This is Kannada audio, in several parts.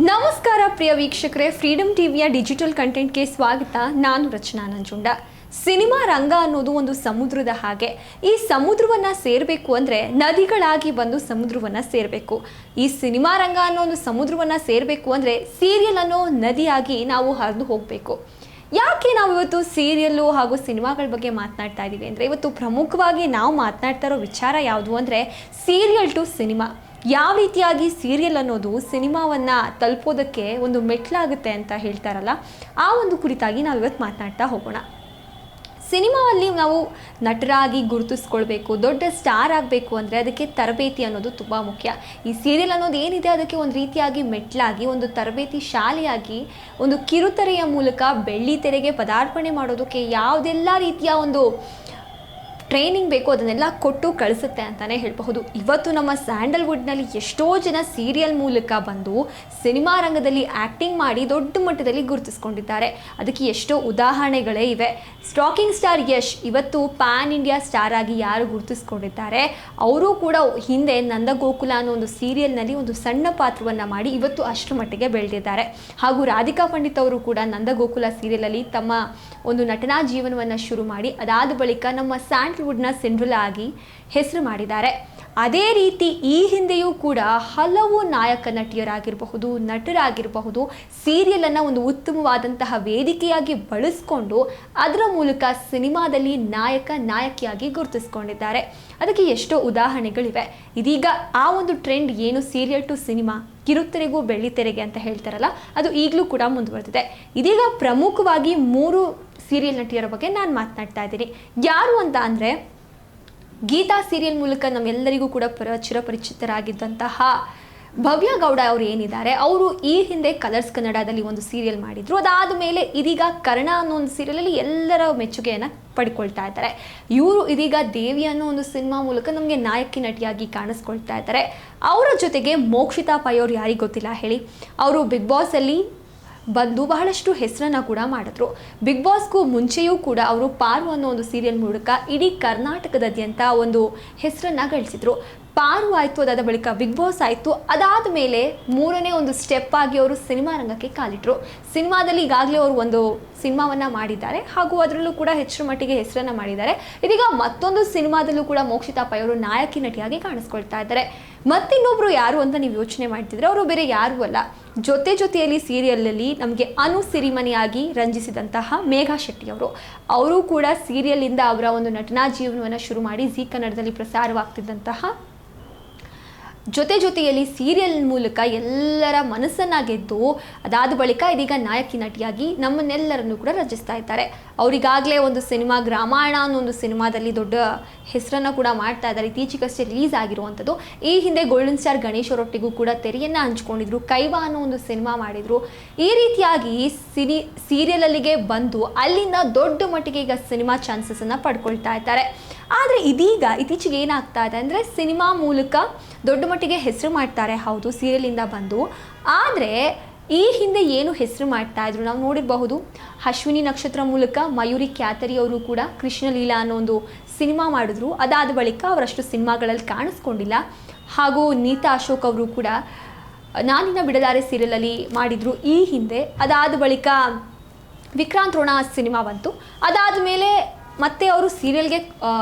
ನಮಸ್ಕಾರ ಪ್ರಿಯ ವೀಕ್ಷಕರೇ, ಫ್ರೀಡಮ್ ಟಿವಿಯ ಡಿಜಿಟಲ್ ಕಂಟೆಂಟ್ಗೆ ಸ್ವಾಗತ. ನಾನು ರಚನಾ ನಂಜುಂಡ. ಸಿನಿಮಾ ರಂಗ ಅನ್ನೋದು ಒಂದು ಸಮುದ್ರದ ಹಾಗೆ. ಈ ಸಮುದ್ರವನ್ನು ಸೇರಬೇಕು ಅಂದರೆ ನದಿಗಳಾಗಿ ಬಂದು ಸಮುದ್ರವನ್ನು ಸೇರಬೇಕು. ಈ ಸಿನಿಮಾ ರಂಗ ಅನ್ನೋ ಒಂದು ಸಮುದ್ರವನ್ನು ಸೇರಬೇಕು ಅಂದರೆ ಸೀರಿಯಲ್ ಅನ್ನೋ ನದಿಯಾಗಿ ನಾವು ಹರಿದು ಹೋಗಬೇಕು. ಯಾಕೆ ನಾವು ಇವತ್ತು ಸೀರಿಯಲ್ಲು ಹಾಗೂ ಸಿನಿಮಾಗಳ ಬಗ್ಗೆ ಮಾತನಾಡ್ತಾ ಇದ್ದೀವಿ ಅಂದರೆ, ಇವತ್ತು ಪ್ರಮುಖವಾಗಿ ನಾವು ಮಾತನಾಡ್ತಾ ಇರೋ ವಿಚಾರ ಯಾವುದು ಅಂದರೆ ಸೀರಿಯಲ್ ಟು ಸಿನಿಮಾ. ಯಾವ ರೀತಿಯಾಗಿ ಸೀರಿಯಲ್ ಅನ್ನೋದು ಸಿನಿಮಾವನ್ನು ತಲುಪೋದಕ್ಕೆ ಒಂದು ಮೆಟ್ಲಾಗುತ್ತೆ ಅಂತ ಹೇಳ್ತಾರಲ್ಲ, ಆ ಒಂದು ಕುರಿತಾಗಿ ನಾವು ಇವತ್ತು ಮಾತನಾಡ್ತಾ ಹೋಗೋಣ. ಸಿನಿಮಾದಲ್ಲಿ ನಾವು ನಟರಾಗಿ ಗುರುತಿಸ್ಕೊಳ್ಬೇಕು, ದೊಡ್ಡ ಸ್ಟಾರ್ ಆಗಬೇಕು ಅಂದರೆ ಅದಕ್ಕೆ ತರಬೇತಿ ಅನ್ನೋದು ತುಂಬ ಮುಖ್ಯ. ಈ ಸೀರಿಯಲ್ ಅನ್ನೋದು ಏನಿದೆ ಅದಕ್ಕೆ ಒಂದು ರೀತಿಯಾಗಿ ಮೆಟ್ಲಾಗಿ, ಒಂದು ತರಬೇತಿ ಶಾಲೆಯಾಗಿ, ಒಂದು ಕಿರುತೆರೆಯ ಮೂಲಕ ಬೆಳ್ಳಿ ತೆರೆಗೆ ಪದಾರ್ಪಣೆ ಮಾಡೋದಕ್ಕೆ ಯಾವುದೆಲ್ಲ ರೀತಿಯ ಒಂದು ಟ್ರೈನಿಂಗ್ ಬೇಕು ಅದನ್ನೆಲ್ಲ ಕೊಟ್ಟು ಕಳಿಸುತ್ತೆ ಅಂತಲೇ ಹೇಳಬಹುದು. ಇವತ್ತು ನಮ್ಮ ಸ್ಯಾಂಡಲ್ವುಡ್ನಲ್ಲಿ ಎಷ್ಟೋ ಜನ ಸೀರಿಯಲ್ ಮೂಲಕ ಬಂದು ಸಿನಿಮಾ ರಂಗದಲ್ಲಿ ಆ್ಯಕ್ಟಿಂಗ್ ಮಾಡಿ ದೊಡ್ಡ ಮಟ್ಟದಲ್ಲಿ ಗುರುತಿಸ್ಕೊಂಡಿದ್ದಾರೆ. ಅದಕ್ಕೆ ಎಷ್ಟೋ ಉದಾಹರಣೆಗಳೇ ಇವೆ. ಸ್ಟಾಕಿಂಗ್ ಸ್ಟಾರ್ ಯಶ್ ಇವತ್ತು ಪ್ಯಾನ್ ಇಂಡಿಯಾ ಸ್ಟಾರ್ ಆಗಿ ಯಾರು ಗುರುತಿಸ್ಕೊಂಡಿದ್ದಾರೆ, ಅವರು ಕೂಡ ಹಿಂದೆ ನಂದಗೋಕುಲ ಅನ್ನೋ ಒಂದು ಸೀರಿಯಲ್ನಲ್ಲಿ ಒಂದು ಸಣ್ಣ ಪಾತ್ರವನ್ನು ಮಾಡಿ ಇವತ್ತು ಅಷ್ಟರ ಮಟ್ಟಿಗೆ ಬೆಳೆದಿದ್ದಾರೆ. ಹಾಗೂ ರಾಧಿಕಾ ಪಂಡಿತ್ ಅವರು ಕೂಡ ನಂದಗೋಕುಲ ಸೀರಿಯಲಲ್ಲಿ ತಮ್ಮ ಒಂದು ನಟನಾ ಜೀವನವನ್ನು ಶುರು ಮಾಡಿ ಅದಾದ ಬಳಿಕ ನಮ್ಮ ಸ್ಯಾಂಡಲ್ವುಡ್ನ ಸಿಂಡ್ರೆಲಾ ಆಗಿ ಹೆಸರು ಮಾಡಿದ್ದಾರೆ. ಅದೇ ರೀತಿ ಈ ಹಿಂದೆಯೂ ಕೂಡ ಹಲವು ನಾಯಕ ನಟಿಯರಾಗಿರಬಹುದು, ನಟರಾಗಿರಬಹುದು, ಸೀರಿಯಲನ್ನು ಒಂದು ಉತ್ತಮವಾದಂತಹ ವೇದಿಕೆಯಾಗಿ ಬಳಸ್ಕೊಂಡು ಅದರ ಮೂಲಕ ಸಿನಿಮಾದಲ್ಲಿ ನಾಯಕ ನಾಯಕಿಯಾಗಿ ಗುರುತಿಸ್ಕೊಂಡಿದ್ದಾರೆ. ಅದಕ್ಕೆ ಎಷ್ಟೋ ಉದಾಹರಣೆಗಳಿವೆ. ಇದೀಗ ಆ ಒಂದು ಟ್ರೆಂಡ್ ಏನು, ಸೀರಿಯಲ್ ಟು ಸಿನಿಮಾ, ಕಿರುತೆರೆಗೂ ಬೆಳ್ಳಿತೆರೆಗೆ ಅಂತ ಹೇಳ್ತಾರಲ್ಲ, ಅದು ಈಗಲೂ ಕೂಡ ಮುಂದುವರೆದಿದೆ. ಇದೀಗ ಪ್ರಮುಖವಾಗಿ 3 ಸೀರಿಯಲ್ ನಟಿಯರ ಬಗ್ಗೆ ನಾನು ಮಾತನಾಡ್ತಾ ಇದ್ದೀನಿ. ಯಾರು ಅಂತ ಅಂದರೆ, ಗೀತಾ ಸೀರಿಯಲ್ ಮೂಲಕ ನಮ್ಮೆಲ್ಲರಿಗೂ ಕೂಡ ಚಿರಪರಿಚಿತರಾಗಿದ್ದಂತಹ ಭವ್ಯ ಗೌಡ ಅವರು ಏನಿದ್ದಾರೆ, ಅವರು ಈ ಹಿಂದೆ ಕಲರ್ಸ್ ಕನ್ನಡದಲ್ಲಿ ಒಂದು ಸೀರಿಯಲ್ ಮಾಡಿದ್ರು. ಅದಾದ ಮೇಲೆ ಇದೀಗ ಕರ್ಣ ಅನ್ನೋ ಒಂದು ಸೀರಿಯಲಲ್ಲಿ ಎಲ್ಲರ ಮೆಚ್ಚುಗೆಯನ್ನು ಪಡ್ಕೊಳ್ತಾ ಇದ್ದಾರೆ. ಇವರು ಇದೀಗ ದೇವಿ ಅನ್ನೋ ಒಂದು ಸಿನಿಮಾ ಮೂಲಕ ನಮಗೆ ನಾಯಕಿ ನಟಿಯಾಗಿ ಕಾಣಿಸ್ಕೊಳ್ತಾ ಇದ್ದಾರೆ. ಅವರ ಜೊತೆಗೆ ಮೋಕ್ಷಿತಾ ಪೈ ಅವರು ಯಾರಿಗೆ ಗೊತ್ತಿಲ್ಲ ಹೇಳಿ, ಅವರು ಬಿಗ್ ಬಾಸಲ್ಲಿ ಬಂದು ಬಹಳಷ್ಟು ಹೆಸರನ್ನು ಕೂಡ ಮಾಡಿದ್ರು. ಬಿಗ್ ಬಾಸ್ಗೂ ಮುಂಚೆಯೂ ಕೂಡ ಅವರು ಪಾರು ಅನ್ನೋ ಒಂದು ಸೀರಿಯಲ್ ಮೂಲಕ ಇಡೀ ಕರ್ನಾಟಕದಾದ್ಯಂತ ಒಂದು ಹೆಸರನ್ನು ಗಳಿಸಿದ್ರು. ಪಾರು ಆಯಿತು, ಅದಾದ ಬಳಿಕ ಬಿಗ್ ಬಾಸ್ ಆಯಿತು. ಅದಾದ ಮೇಲೆ 3ನೇ ಒಂದು ಸ್ಟೆಪ್ ಆಗಿ ಅವರು ಸಿನಿಮಾ ರಂಗಕ್ಕೆ ಕಾಲಿಟ್ಟರು. ಸಿನಿಮಾದಲ್ಲಿ ಈಗಾಗಲೇ ಅವರು ಒಂದು ಸಿನಿಮಾವನ್ನು ಮಾಡಿದ್ದಾರೆ ಹಾಗೂ ಅದರಲ್ಲೂ ಕೂಡ ಹೆಚ್ಚು ಮಟ್ಟಿಗೆ ಹೆಸರನ್ನು ಮಾಡಿದ್ದಾರೆ. ಇದೀಗ ಮತ್ತೊಂದು ಸಿನಿಮಾದಲ್ಲೂ ಕೂಡ ಮೋಕ್ಷಿತಾ ಪೈ ಅವರು ನಾಯಕಿ ನಟಿಯಾಗಿ ಕಾಣಿಸ್ಕೊಳ್ತಾ ಇದ್ದಾರೆ. ಮತ್ತಿನ್ನೊಬ್ಬರು ಯಾರು ಅಂತ ನೀವು ಯೋಚನೆ ಮಾಡ್ತಿದ್ರೆ, ಅವರು ಬೇರೆ ಯಾರೂ ಅಲ್ಲ, ಜೊತೆಯಲ್ಲಿ ಸೀರಿಯಲಲ್ಲಿ ನಮಗೆ ಅನು ಸಿರಿಮನಿಯಾಗಿ ರಂಜಿಸಿದಂತಹ ಮೇಘಾ ಶೆಟ್ಟಿ ಅವರು. ಅವರು ಕೂಡ ಸೀರಿಯಲಿಂದ ಅವರ ಒಂದು ನಟನಾ ಜೀವನವನ್ನು ಶುರು ಮಾಡಿ ಜೀ ಕನ್ನಡದಲ್ಲಿ ಪ್ರಸಾರವಾಗ್ತಿದ್ದಂತಹ ಜೊತೆಯಲ್ಲಿ ಸೀರಿಯಲ್ ಮೂಲಕ ಎಲ್ಲರ ಮನಸ್ಸನ್ನು ಗೆದ್ದು ಅದಾದ ಬಳಿಕ ಇದೀಗ ನಾಯಕಿ ನಟಿಯಾಗಿ ನಮ್ಮನ್ನೆಲ್ಲರನ್ನು ಕೂಡ ರಂಜಿಸ್ತಾ ಇದ್ದಾರೆ. ಅವರಿಗಾಗಲೇ ಒಂದು ಸಿನಿಮಾ ಗ್ರಾಮಾಯಣ ಅನ್ನೋ ಒಂದು ಸಿನಿಮಾದಲ್ಲಿ ದೊಡ್ಡ ಹೆಸರನ್ನು ಕೂಡ ಮಾಡ್ತಾ ಇದ್ದಾರೆ. ಇತ್ತೀಚೆಗಷ್ಟೇ ರಿಲೀಸ್ ಆಗಿರುವಂಥದ್ದು. ಈ ಹಿಂದೆ ಗೋಲ್ಡನ್ ಸ್ಟಾರ್ ಗಣೇಶ್ ಅವರೊಟ್ಟಿಗೂ ಕೂಡ ತೆರೆಯನ್ನು ಹಂಚ್ಕೊಂಡಿದ್ರು, ಕೈವಾ ಅನ್ನೋ ಒಂದು ಸಿನಿಮಾ ಮಾಡಿದರು. ಈ ರೀತಿಯಾಗಿ ಸೀರಿಯಲಲ್ಲಿಗೆ ಬಂದು ಅಲ್ಲಿಂದ ದೊಡ್ಡ ಮಟ್ಟಿಗೆ ಈಗ ಸಿನಿಮಾ ಚಾನ್ಸಸನ್ನು ಪಡ್ಕೊಳ್ತಾ ಇದ್ದಾರೆ. ಆದರೆ ಇತ್ತೀಚೆಗೆ ಏನಾಗ್ತಾ ಇದೆ ಅಂದರೆ, ಸಿನಿಮಾ ಮೂಲಕ ದೊಡ್ಡ ಮಟ್ಟಿಗೆ ಹೆಸರು ಮಾಡ್ತಾರೆ, ಹೌದು, ಸೀರಿಯಲಿಂದ ಬಂದು. ಆದರೆ ಈ ಹಿಂದೆ ಏನು ಹೆಸರು ಮಾಡ್ತಾ ಇದ್ರು ನಾವು ನೋಡಿರಬಹುದು. ಅಶ್ವಿನಿ ನಕ್ಷತ್ರ ಮೂಲಕ ಮಯೂರಿ ಕ್ಯಾತರಿ ಅವರು ಕೂಡ ಕೃಷ್ಣಲೀಲಾ ಅನ್ನೋ ಒಂದು ಸಿನಿಮಾ ಮಾಡಿದ್ರು. ಅದಾದ ಬಳಿಕ ಅವರಷ್ಟು ಸಿನಿಮಾಗಳಲ್ಲಿ ಕಾಣಿಸ್ಕೊಂಡಿಲ್ಲ. ಹಾಗೂ ನೀತಾ ಅಶೋಕ್ ಅವರು ಕೂಡ ನಾನಿನ ಬಿಡಲಾರೆ ಸೀರಿಯಲಲ್ಲಿ ಮಾಡಿದರು ಈ ಹಿಂದೆ. ಅದಾದ ಬಳಿಕ ವಿಕ್ರಾಂತ್ ರೋಣ ಸಿನಿಮಾ ಬಂತು. ಅದಾದ ಮೇಲೆ ಮತ್ತೆ ಅವರು ಸೀರಿಯಲ್ಗೆ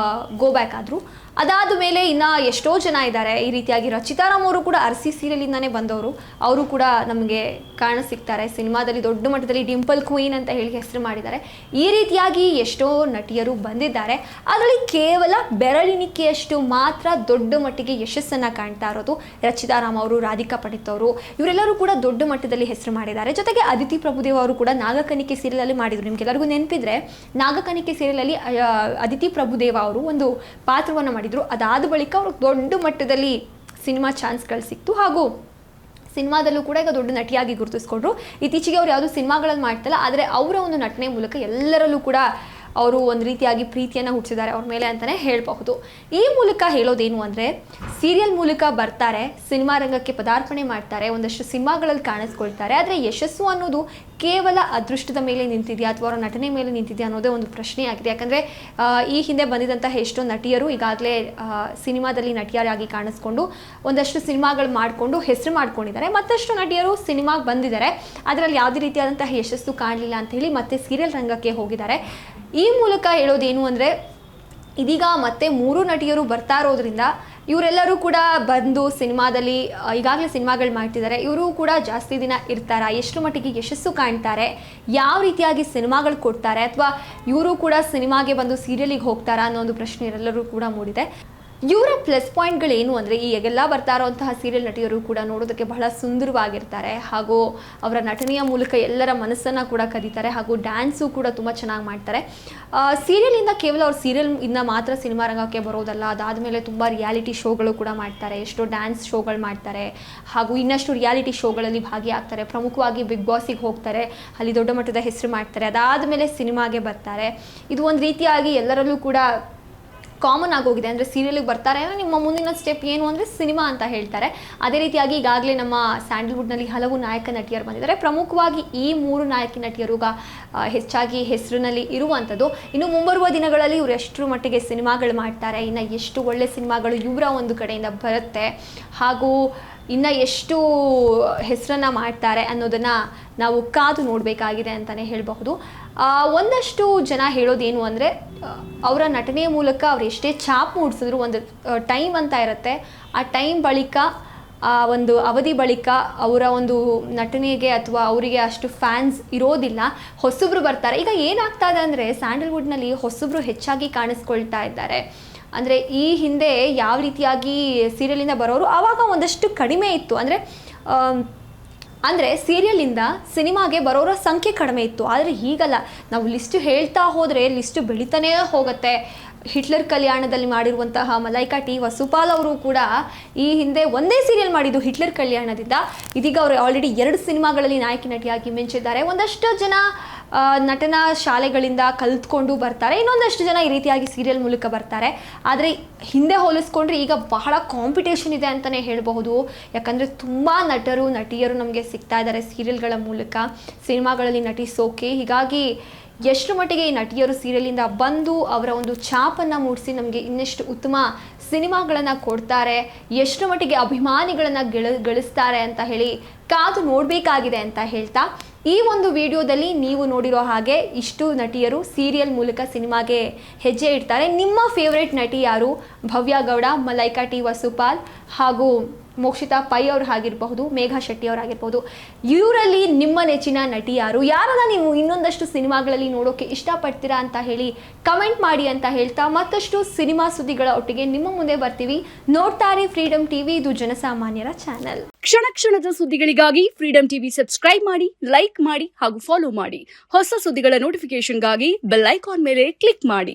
ಗೋ ಬ್ಯಾಕ್ ಆದರು. ಅದಾದ ಮೇಲೆ ಇನ್ನು ಎಷ್ಟೋ ಜನ ಇದ್ದಾರೆ. ಈ ರೀತಿಯಾಗಿ ರಚಿತಾರಾಮ್ ಅವರು ಕೂಡ ಅರಸಿ ಸೀರಿಯಲಿಂದನೇ ಬಂದವರು. ಅವರು ಕೂಡ ನಮಗೆ ಕಾಣಸಿಗ್ತಾರೆ ಸಿನಿಮಾದಲ್ಲಿ ದೊಡ್ಡ ಮಟ್ಟದಲ್ಲಿ. ಡಿಂಪಲ್ ಕ್ವೀನ್ ಅಂತ ಹೇಳಿ ಹೆಸರು ಮಾಡಿದ್ದಾರೆ. ಈ ರೀತಿಯಾಗಿ ಎಷ್ಟೋ ನಟಿಯರು ಬಂದಿದ್ದಾರೆ. ಅದರಲ್ಲಿ ಕೇವಲ ಬೆರಳಿಣಿಕೆಯಷ್ಟು ಮಾತ್ರ ದೊಡ್ಡ ಮಟ್ಟಿಗೆ ಯಶಸ್ಸನ್ನು ಕಾಣ್ತಾ ಇರೋದು ರಚಿತಾರಾಮ್ ಅವರು, ರಾಧಿಕಾ ಪಂಡಿತ್ ಅವರು. ಇವರೆಲ್ಲರೂ ಕೂಡ ದೊಡ್ಡ ಮಟ್ಟದಲ್ಲಿ ಹೆಸರು ಮಾಡಿದ್ದಾರೆ. ಜೊತೆಗೆ ಅದಿತಿ ಪ್ರಭುದೇವ ಅವರು ಕೂಡ ನಾಗಕನಿಕೆ ಸೀರಿಯಲಲ್ಲಿ ಮಾಡಿದರು. ನಿಮಗೆಲ್ಲರಿಗೂ ನೆನಪಿದ್ರೆ, ನಾಗಕನಿಕೆ ಸೀರಿಯಲಲ್ಲಿ ಅದಿತಿ ಪ್ರಭುದೇವ ಅವರು ಒಂದು ಪಾತ್ರವನ್ನು ಮಾಡಿದರು. ಅದಾದ ಬಳಿಕ ಅವರು ದೊಡ್ಡ ಮಟ್ಟದಲ್ಲಿ ಸಿನಿಮಾ ಚಾನ್ಸ್ಗಳು ಸಿಕ್ತು ಹಾಗೂ ಸಿನಿಮಾದಲ್ಲೂ ಕೂಡ ಈಗ ದೊಡ್ಡ ನಟಿಯಾಗಿ ಗುರುತಿಸ್ಕೊಂಡ್ರು. ಇತ್ತೀಚೆಗೆ ಅವ್ರು ಯಾವುದೂ ಸಿನಿಮಾಗಳನ್ನು ಮಾಡ್ತಿಲ್ಲ, ಆದರೆ ಅವರ ಒಂದು ನಟನೆ ಮೂಲಕ ಎಲ್ಲರಲ್ಲೂ ಕೂಡ ಅವರು ಒಂದು ರೀತಿಯಾಗಿ ಪ್ರೀತಿಯನ್ನು ಹುಟ್ಟಿಸಿದ್ದಾರೆ ಅವ್ರ ಮೇಲೆ ಅಂತಲೇ ಹೇಳಬಹುದು. ಈ ಮೂಲಕ ಹೇಳೋದೇನು ಅಂದರೆ, ಸೀರಿಯಲ್ ಮೂಲಕ ಬರ್ತಾರೆ, ಸಿನಿಮಾ ರಂಗಕ್ಕೆ ಪದಾರ್ಪಣೆ ಮಾಡ್ತಾರೆ, ಒಂದಷ್ಟು ಸಿನಿಮಾಗಳಲ್ಲಿ ಕಾಣಿಸ್ಕೊಳ್ತಾರೆ. ಆದರೆ ಯಶಸ್ಸು ಅನ್ನೋದು ಕೇವಲ ಅದೃಷ್ಟದ ಮೇಲೆ ನಿಂತಿದೆಯಾ ಅಥವಾ ಅವರ ನಟನೆ ಮೇಲೆ ನಿಂತಿದೆಯಾ ಅನ್ನೋದೇ ಒಂದು ಪ್ರಶ್ನೆಯಾಗಿದೆ. ಯಾಕಂದರೆ ಈ ಹಿಂದೆ ಬಂದಿದ್ದಂತಹ ಎಷ್ಟೋ ನಟಿಯರು ಈಗಾಗಲೇ ಸಿನಿಮಾದಲ್ಲಿ ನಟಿಯರಾಗಿ ಕಾಣಿಸ್ಕೊಂಡು ಒಂದಷ್ಟು ಸಿನಿಮಾಗಳು ಮಾಡಿಕೊಂಡು ಹೆಸರು ಮಾಡ್ಕೊಂಡಿದ್ದಾರೆ. ಮತ್ತಷ್ಟು ನಟಿಯರು ಸಿನಿಮಾಗೆ ಬಂದಿದ್ದಾರೆ, ಅದರಲ್ಲಿ ಯಾವುದೇ ರೀತಿಯಾದಂತಹ ಯಶಸ್ಸು ಕಾಣಲಿಲ್ಲ ಅಂತ ಹೇಳಿ ಮತ್ತೆ ಸೀರಿಯಲ್ ರಂಗಕ್ಕೆ ಹೋಗಿದ್ದಾರೆ. ಈ ಮೂಲಕ ಹೇಳೋದೇನು ಅಂದರೆ, ಇದೀಗ ಮತ್ತೆ 3 ನಟಿಯರು ಬರ್ತಾ ಇರೋದ್ರಿಂದ ಇವರೆಲ್ಲರೂ ಕೂಡ ಬಂದು ಸಿನಿಮಾದಲ್ಲಿ ಈಗಾಗಲೇ ಸಿನಿಮಾಗಳು ಮಾಡ್ತಿದ್ದಾರೆ. ಇವರು ಕೂಡ ಜಾಸ್ತಿ ದಿನ ಇರ್ತಾರಾ, ಎಷ್ಟು ಮಟ್ಟಿಗೆ ಯಶಸ್ಸು ಕಾಣ್ತಾರೆ, ಯಾವ ರೀತಿಯಾಗಿ ಸಿನಿಮಾಗಳು ಕೊಡ್ತಾರೆ, ಅಥವಾ ಇವರು ಕೂಡ ಸಿನಿಮಾಗೆ ಬಂದು ಸೀರಿಯಲಿಗೆ ಹೋಗ್ತಾರಾ ಅನ್ನೋ ಒಂದು ಪ್ರಶ್ನೆ ಎಲ್ಲರೂ ಕೂಡ ಮೂಡಿದೆ. ಇವರ ಪ್ಲಸ್ ಪಾಯಿಂಟ್ಗಳೇನು ಅಂದರೆ, ಈ ಎಲ್ಲ ಬರ್ತಾ ಇರೋಂತಹ ಸೀರಿಯಲ್ ನಟಿಯರು ಕೂಡ ನೋಡೋದಕ್ಕೆ ಬಹಳ ಸುಂದರವಾಗಿರ್ತಾರೆ, ಹಾಗೂ ಅವರ ನಟನೆಯ ಮೂಲಕ ಎಲ್ಲರ ಮನಸ್ಸನ್ನು ಕೂಡ ಕದೀತಾರೆ, ಹಾಗೂ ಡ್ಯಾನ್ಸು ಕೂಡ ತುಂಬ ಚೆನ್ನಾಗಿ ಮಾಡ್ತಾರೆ. ಸೀರಿಯಲಿಂದ ಕೇವಲ ಅವ್ರು ಸೀರಿಯಲ್ ಮಾತ್ರ ಸಿನಿಮಾ ರಂಗಕ್ಕೆ ಬರೋದಲ್ಲ, ಅದಾದಮೇಲೆ ತುಂಬ ರಿಯಾಲಿಟಿ ಶೋಗಳು ಕೂಡ ಮಾಡ್ತಾರೆ, ಎಷ್ಟೋ ಡ್ಯಾನ್ಸ್ ಶೋಗಳು ಮಾಡ್ತಾರೆ, ಹಾಗೂ ಇನ್ನಷ್ಟು ರಿಯಾಲಿಟಿ ಶೋಗಳಲ್ಲಿ ಭಾಗಿಯಾಗ್ತಾರೆ. ಪ್ರಮುಖವಾಗಿ ಬಿಗ್ ಬಾಸಿಗೆ ಹೋಗ್ತಾರೆ, ಅಲ್ಲಿ ದೊಡ್ಡ ಮಟ್ಟದ ಹೆಸರು ಮಾಡ್ತಾರೆ, ಅದಾದಮೇಲೆ ಸಿನಿಮಾಗೆ ಬರ್ತಾರೆ. ಇದು ಒಂದು ರೀತಿಯಾಗಿ ಎಲ್ಲರಲ್ಲೂ ಕೂಡ ಕಾಮನ್ ಆಗೋಗಿದೆ. ಅಂದರೆ ಸೀರಿಯಲಿಗೆ ಬರ್ತಾರೆ ಅಂದರೆ ನಿಮ್ಮ ಮುಂದಿನ ಸ್ಟೆಪ್ ಏನು ಅಂದರೆ ಸಿನಿಮಾ ಅಂತ ಹೇಳ್ತಾರೆ. ಅದೇ ರೀತಿಯಾಗಿ ಈಗಾಗಲೇ ನಮ್ಮ ಸ್ಯಾಂಡಲ್ವುಡ್ನಲ್ಲಿ ಹಲವು ನಾಯಕ ನಟಿಯರು ಬಂದಿದ್ದಾರೆ. ಪ್ರಮುಖವಾಗಿ ಈ 3 ನಾಯಕಿ ನಟಿಯರು ಹೆಚ್ಚಾಗಿ ಹೆಸರಿನಲ್ಲಿ ಇರುವಂಥದ್ದು. ಇನ್ನು ಮುಂಬರುವ ದಿನಗಳಲ್ಲಿ ಇವರು ಎಷ್ಟರ ಮಟ್ಟಿಗೆ ಸಿನಿಮಾಗಳು ಮಾಡ್ತಾರೆ, ಇನ್ನು ಎಷ್ಟು ಒಳ್ಳೆ ಸಿನಿಮಾಗಳು ಇವರ ಒಂದು ಕಡೆಯಿಂದ ಬರುತ್ತೆ, ಹಾಗೂ ಇನ್ನು ಎಷ್ಟು ಹೆಸರನ್ನು ಮಾಡ್ತಾರೆ ಅನ್ನೋದನ್ನು ನಾವು ಕಾದು ನೋಡಬೇಕಾಗಿದೆ ಅಂತಲೇ ಹೇಳಬಹುದು. ಒಂದಷ್ಟು ಜನ ಹೇಳೋದೇನು ಅಂದರೆ, ಅವರ ನಟನೆಯ ಮೂಲಕ ಅವ್ರು ಎಷ್ಟೇ ಛಾಪ್ ಮೂಡಿಸಿದ್ರು ಒಂದು ಟೈಮ್ ಅಂತ ಇರುತ್ತೆ, ಆ ಟೈಮ್ ಬಳಿಕ ಆ ಒಂದು ಅವಧಿ ಬಳಿಕ ಅವರ ಒಂದು ನಟನೆಗೆ ಅಥವಾ ಅವರಿಗೆ ಅಷ್ಟು ಫ್ಯಾನ್ಸ್ ಇರೋದಿಲ್ಲ, ಹೊಸಬ್ರು ಬರ್ತಾರೆ. ಈಗ ಏನಾಗ್ತಾ ಇದೆ ಅಂದರೆ, ಸ್ಯಾಂಡಲ್ವುಡ್ನಲ್ಲಿ ಹೊಸಬ್ರು ಹೆಚ್ಚಾಗಿ ಕಾಣಿಸ್ಕೊಳ್ತಾ ಇದ್ದಾರೆ. ಅಂದರೆ ಈ ಹಿಂದೆ ಯಾವ ರೀತಿಯಾಗಿ ಸೀರಿಯಲಿಂದ ಬರೋರು ಆವಾಗ ಒಂದಷ್ಟು ಕಡಿಮೆ ಇತ್ತು. ಅಂದರೆ ಸೀರಿಯಲಿಂದ ಸಿನಿಮಾಗೆ ಬರೋರ ಸಂಖ್ಯೆ ಕಡಿಮೆ ಇತ್ತು. ಆದರೆ ಈಗಲ್ಲ, ನಾವು ಲಿಸ್ಟು ಹೇಳ್ತಾ ಹೋದರೆ ಲಿಸ್ಟು ಬೆಳೀತಾನೇ ಹೋಗುತ್ತೆ. ಹಿಟ್ಲರ್ ಕಲ್ಯಾಣದಲ್ಲಿ ಮಾಡಿರುವಂತಹ ಮಲೈಕಾ ಟಿ ವಸುಪಾಲ್ ಅವರು ಕೂಡ ಈ ಹಿಂದೆ ಒಂದೇ ಸೀರಿಯಲ್ ಮಾಡಿದ್ದು ಹಿಟ್ಲರ್ ಕಲ್ಯಾಣದಿಂದ. ಇದೀಗ ಅವರು ಆಲ್ರೆಡಿ 2 ಸಿನಿಮಾಗಳಲ್ಲಿ ನಾಯಕಿ ನಟಿಯಾಗಿ ಮಿಂಚಿದ್ದಾರೆ. ಒಂದಷ್ಟು ಜನ ನಟನಾ ಶಾಲೆಗಳಿಂದ ಕಲಿತ್ಕೊಂಡು ಬರ್ತಾರೆ, ಇನ್ನೊಂದಷ್ಟು ಜನ ಈ ರೀತಿಯಾಗಿ ಸೀರಿಯಲ್ ಮೂಲಕ ಬರ್ತಾರೆ. ಆದರೆ ಹಿಂದೆ ಹೋಲಿಸ್ಕೊಂಡ್ರೆ ಈಗ ಬಹಳ ಕಾಂಪಿಟೇಷನ್ ಇದೆ ಅಂತಲೇ ಹೇಳಬಹುದು. ಯಾಕಂದರೆ ತುಂಬ ನಟರು ನಟಿಯರು ನಮಗೆ ಸಿಗ್ತಾ ಇದ್ದಾರೆ ಸೀರಿಯಲ್ಗಳ ಮೂಲಕ ಸಿನಿಮಾಗಳಲ್ಲಿ ನಟಿಸೋಕೆ. ಹೀಗಾಗಿ ಎಷ್ಟು ಮಟ್ಟಿಗೆ ಈ ನಟಿಯರು ಸೀರಿಯಲಿಂದ ಬಂದು ಅವರ ಒಂದು ಛಾಪನ್ನು ಮೂಡಿಸಿ ನಮಗೆ ಇನ್ನಷ್ಟು ಉತ್ತಮ ಸಿನಿಮಾಗಳನ್ನು ಕೊಡ್ತಾರೆ, ಎಷ್ಟು ಮಟ್ಟಿಗೆ ಅಭಿಮಾನಿಗಳನ್ನು ಗಳಿಸ್ತಾರೆ ಅಂತ ಹೇಳಿ ಕಾದು ನೋಡಬೇಕಾಗಿದೆ ಅಂತ ಹೇಳ್ತಾ, ಈ ಒಂದು ವಿಡಿಯೋದಲ್ಲಿ ನೀವು ನೋಡಿರೋ ಹಾಗೆ ಇಷ್ಟು ನಟಿಯರು ಸೀರಿಯಲ್ ಮೂಲಕ ಸಿನಿಮಾಗೆ ಹೆಜ್ಜೆ ಇಡ್ತಾರೆ. ನಿಮ್ಮ ಫೇವ್ರೆಟ್ ನಟಿ ಯಾರು? ಭವ್ಯ ಗೌಡ, ಮಲೈಕಾ ಟಿ ವಸುಪಾಲ್, ಹಾಗೂ ಮೋಕ್ಷಿತಾ ಪೈ ಅವ್ರು ಆಗಿರಬಹುದು, ಮೇಘಾ ಶೆಟ್ಟಿ ಅವರಾಗಿರ್ಬೋದು. ಇವರಲ್ಲಿ ನಿಮ್ಮ ನೆಚ್ಚಿನ ನಟಿ ಯಾರು? ಯಾರನ್ನ ನೀವು ಇನ್ನೊಂದಷ್ಟು ಸಿನಿಮಾಗಳಲ್ಲಿ ನೋಡೋಕೆ ಇಷ್ಟಪಡ್ತೀರಾ ಅಂತ ಹೇಳಿ ಕಮೆಂಟ್ ಮಾಡಿ ಅಂತ ಹೇಳ್ತಾ, ಮತ್ತಷ್ಟು ಸಿನಿಮಾ ಸುದ್ದಿಗಳ ಒಟ್ಟಿಗೆ ನಿಮ್ಮ ಮುಂದೆ ಬರ್ತೀವಿ. ನೋಡ್ತಾರೆ ಫ್ರೀಡಮ್ ಟಿವಿ, ಇದು ಜನಸಾಮಾನ್ಯರ ಚಾನೆಲ್. ಕ್ಷಣ ಕ್ಷಣದ ಸುದ್ದಿಗಳಿಗಾಗಿ ಫ್ರೀಡಮ್ ಟಿವಿ ಸಬ್ಸ್ಕ್ರೈಬ್ ಮಾಡಿ, ಲೈಕ್ ಮಾಡಿ ಹಾಗೂ ಫಾಲೋ ಮಾಡಿ. ಹೊಸ ಸುದ್ದಿಗಳ ನೋಟಿಫಿಕೇಶನ್ಗಾಗಿ ಬೆಲ್ ಐಕಾನ್ ಮೇಲೆ ಕ್ಲಿಕ್ ಮಾಡಿ.